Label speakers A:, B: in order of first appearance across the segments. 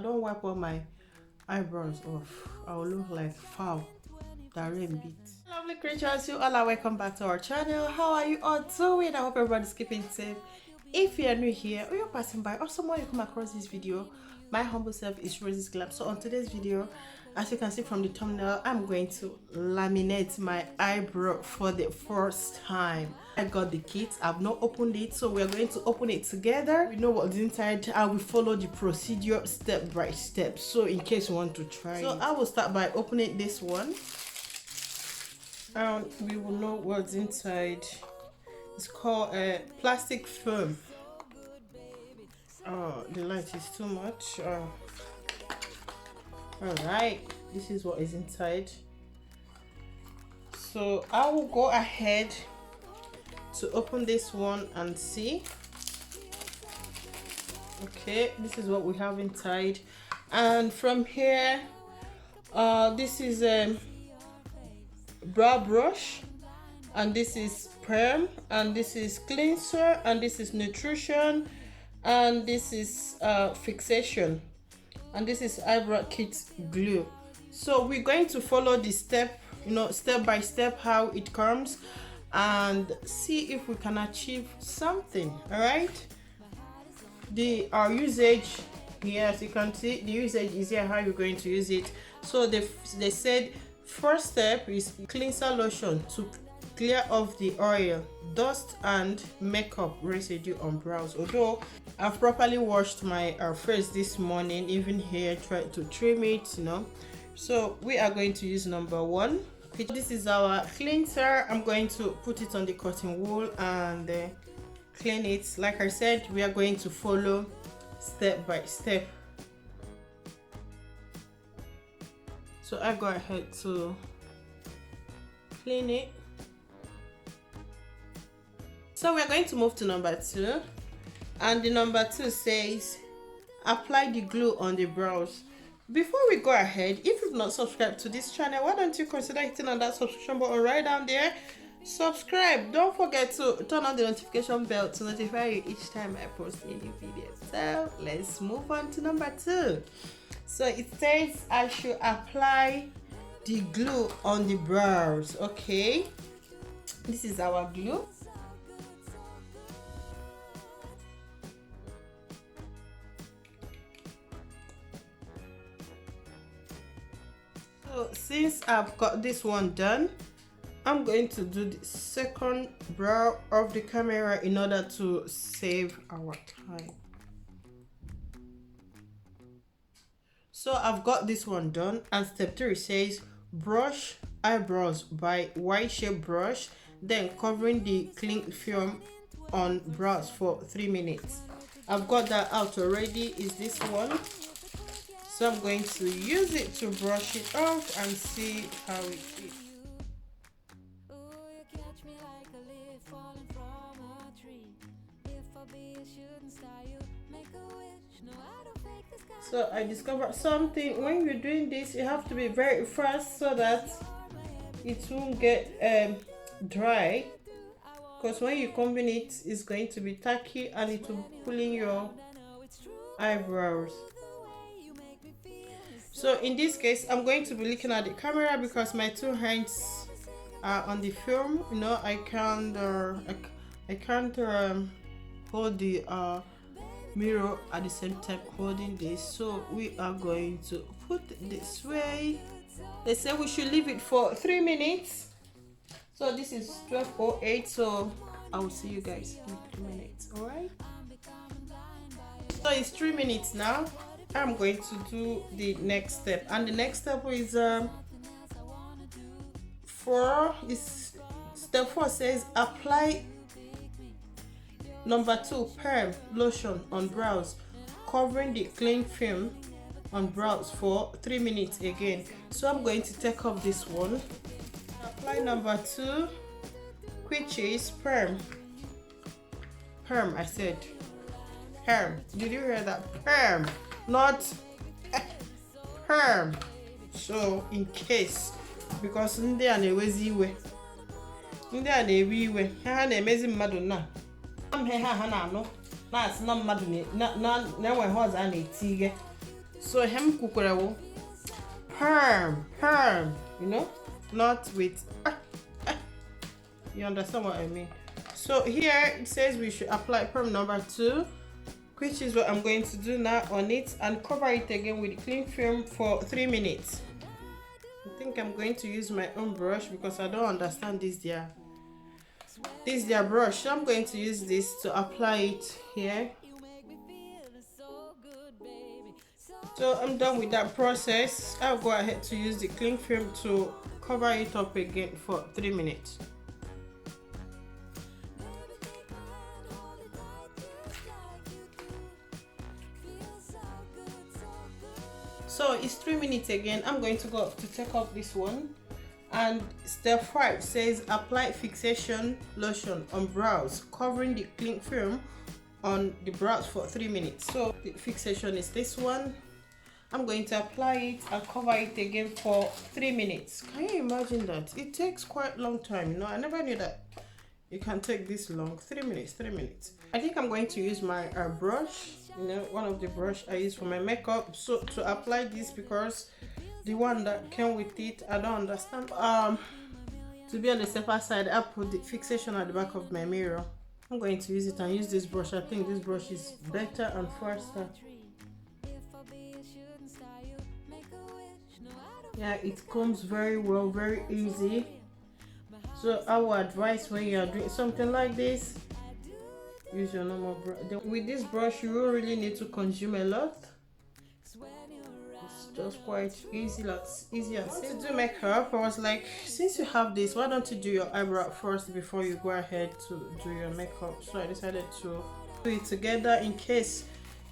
A: don't wipe all my eyebrows off, I'll look like foul that rain beat. Lovely creatures, you all are welcome back to our channel. How are you all doing? I hope everybody's keeping safe. If you are new here or you're passing by or someone you come across this video, my humble self is RosesGlam. So on today's video, as you can see from the thumbnail, I'm going to laminate my eyebrow for the first time. I got the kit, I've not opened it, so we're going to open it together. We know what's inside. I will follow the procedure step by step, so in case you want to try it. I will start by opening this one and we will know what's inside. It's called a plastic foam. Oh, the light is too much. Alright, this is what is inside. So I will go ahead to open this one and see. Okay, this is what we have inside, and from here this is a brow brush, and this is Perm, and this is cleanser, and this is nutrition, and this is fixation, and this is eyebrow kit glue. So we're going to follow the step by step how it comes and see if we can achieve something. All right, our usage here, as you can see, the usage is here, how you're going to use it. So they said first step is cleanser lotion to clear off the oil, dust and makeup residue on brows. Although I've properly washed my face this morning, even here tried to trim it, So we are going to use number one. This is our cleanser. I'm going to put it on the cotton wool and clean it. Like I said, we are going to follow step by step. So I go ahead to clean it. So we're going to move to number two, and the number two says apply the glue on the brows. Before we go ahead, if you've not subscribed to this channel, why don't you consider hitting on that subscription button right down there. Subscribe. Don't forget to turn on the notification bell to notify you each time I post a new video. So let's move on to number two. So it says I should apply the glue on the brows. Okay, this is our glue. So since I've got this one done, I'm going to do the second brow of the camera in order to save our time. So I've got this one done, and step 3 says brush eyebrows by wide shape brush, then covering the cling film on brows for 3 minutes. I've got that out already, is this one. So I'm going to use it to brush it off and see how it is. So I discovered something. When you're doing this, you have to be very fast so that it won't get dry, because when you combine it, it's going to be tacky and it will pull in your eyebrows. So in this case, I'm going to be looking at the camera because my two hands are on the film. I can't hold the mirror at the same time holding this. So we are going to put it this way. They say we should leave it for 3 minutes. So this is 12:08. So I will see you guys in 3 minutes. All right. So it's 3 minutes now. I'm going to do the next step, and the next step is step 4 says apply number 2 Perm lotion on brows, covering the cling film on brows for 3 minutes again. So I'm going to take off this one, apply number 2, which is Perm. I said Perm. Did you hear that? Perm, not Perm. So in case, because ndị a na-ewezi iwe, ndị a na-ewe iwe, ha na-emezi mmadụ na ha na-anụ na-asị na mmadụ na-enwe ha ọzọ a na-eti ihe. So hem kukurewo perm, you know, not with you understand what I mean. So here it says we should apply perm number 2, which is what I'm going to do now on it, and cover it again with cling film for 3 minutes. I think I'm going to use my own brush because I don't understand this their brush. So I'm going to use this to apply it here. So I'm done with that process. I'll go ahead to use the cling film to cover it up again for 3 minutes. So it's 3 minutes again. I'm going to go to take off this one, and step 5 says apply fixation lotion on brows, covering the cling film on the brows for 3 minutes. So the fixation is this one. I'm going to apply it and cover it again for 3 minutes. Can you imagine that? It takes quite a long time, you know. I never knew that it can take this long. 3 minutes, 3 minutes. I think I'm going to use my brush, you know, one of the brush I use for my makeup, so to apply this, because the one that came with it I don't understand. To be on the safer side, I put the fixation at the back of my mirror. I'm going to use it and use this brush. I think this brush is better and faster. Yeah, it comes very well, very easy. So I would advise, when you are doing something like this, use your normal brush. With this brush you don't really need to consume a lot. It's just quite easy, like easy and simple. To do makeup, I was like, since you have this, why don't you do your eyebrow first before you go ahead to do your makeup? So I decided to do it together in case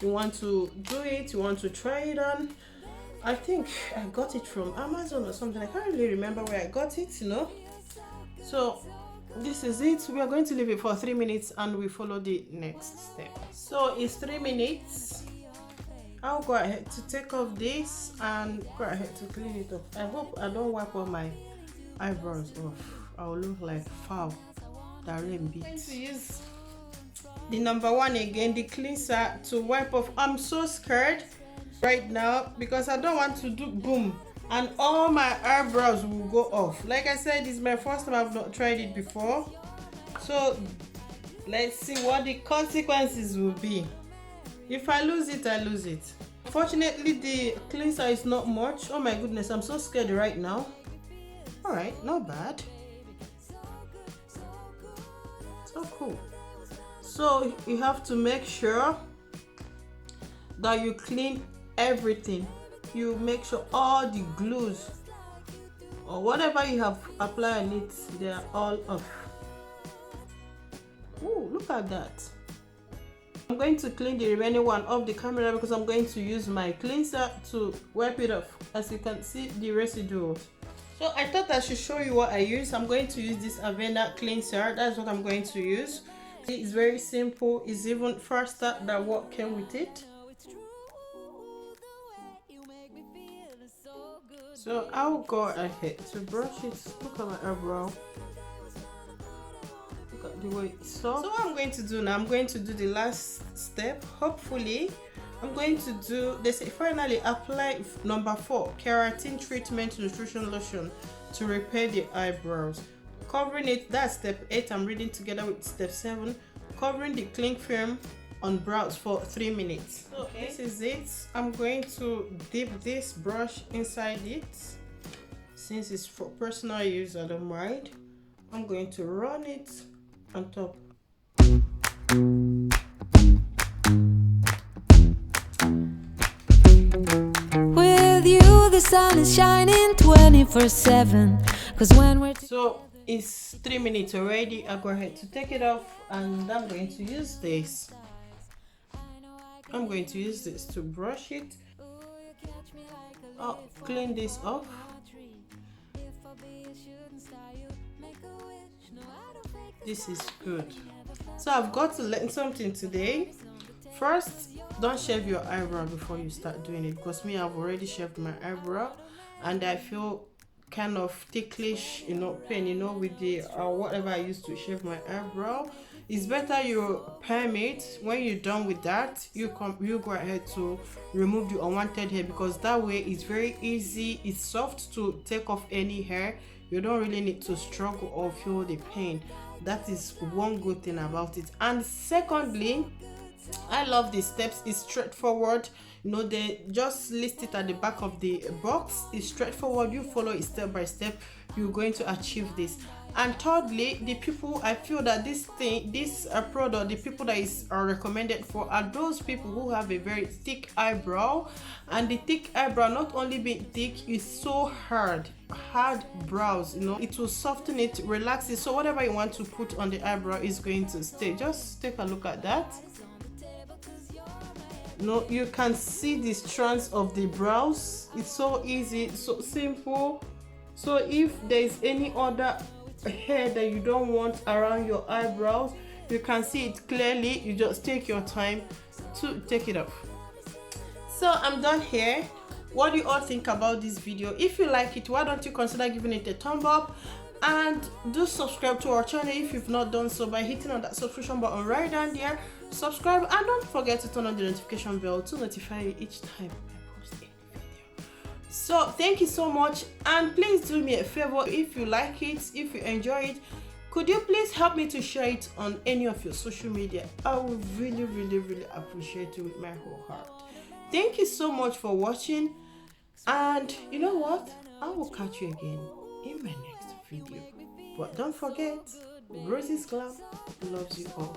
A: you want to do it, you want to try it on. I think I got it from Amazon or something. I can't really remember where I got it, you know. So this is it. We are going to leave it for 3 minutes and we follow the next step. So it's 3 minutes. I'll go ahead to take off this and go ahead to clean it up. I hope I don't wipe all my eyebrows off. I'll look like foul that rain beat. I'm going to use the number 1 again, the cleanser, to wipe off. I'm so scared right now because I don't want to do boom and all my eyebrows will go off. Like I said, this is my first time. I've not tried it before, so let's see what the consequences will be. If I lose it, I lose it. Fortunately, the cleanser is not much. Oh my goodness, I'm so scared right now. All right, not bad. So cool. So you have to make sure that you clean everything. You make sure all the glues or whatever you have applied on it, they are all off. Oh, look at that. I'm going to clean the remaining one off the camera because I'm going to use my cleanser to wipe it off. As you can see, the residuals. So I thought I should show you what I use. I'm going to use this Avena cleanser. That's what I'm going to use. It's very simple. It's even faster than what came with it. So I'll go ahead to brush it. Look at my eyebrow. Look at the way it's soft. So what I'm going to do now, I'm going to do the last step. Hopefully, I'm going to do, they say finally apply number 4, keratin treatment nutrition lotion to repair the eyebrows. Covering it, that's step 8. I'm reading together with step 7. Covering the cling film on brows for 3 minutes. So okay, this is it. I'm going to dip this brush inside it. Since it's for personal use, I don't mind. I'm going to run it on top.
B: With you the sun is shining 24/7. Cause when we're
A: so it's 3 minutes already. I'll go ahead to take it off and I'm going to use this. I'm going to use this to brush it. I'll clean this off. This is good. So I've got to learn something today. First, don't shave your eyebrow before you start doing it, because me, I've already shaved my eyebrow and I feel kind of ticklish, you know, pain, you know, with the whatever I used to shave my eyebrow. It's better you perm it. When you're done with that, you go ahead to remove the unwanted hair, because that way it's very easy, it's soft to take off any hair. You don't really need to struggle or feel the pain. That is one good thing about it. And secondly, I love the steps. It's straightforward. You know, they just list it at the back of the box. It's straightforward. You follow it step by step, you're going to achieve this. And thirdly, the people, I feel that this product, the people that is recommended for are those people who have a very thick eyebrow. And the thick eyebrow, not only being thick, is so hard brows, you know, it will soften it, relax it, so whatever you want to put on the eyebrow is going to stay. Just take a look at that. No, you can see the strands of the brows. It's so easy, so simple. So if there is any other hair that you don't want around your eyebrows, you can see it clearly. You just take your time to take it off. So I'm done here. What do you all think about this video? If you like it, why don't you consider giving it a thumb up, and do subscribe to our channel if you've not done so by hitting on that subscription button right down there. Subscribe, and don't forget to turn on the notification bell to notify you each time I post any video. So thank you so much, and please do me a favor, if you like it, if you enjoy it, could you please help me to share it on any of your social media? I would really appreciate it with my whole heart. Thank you so much for watching, and you know what, I will catch you again in my next video. But don't forget, RosesGlam loves you all.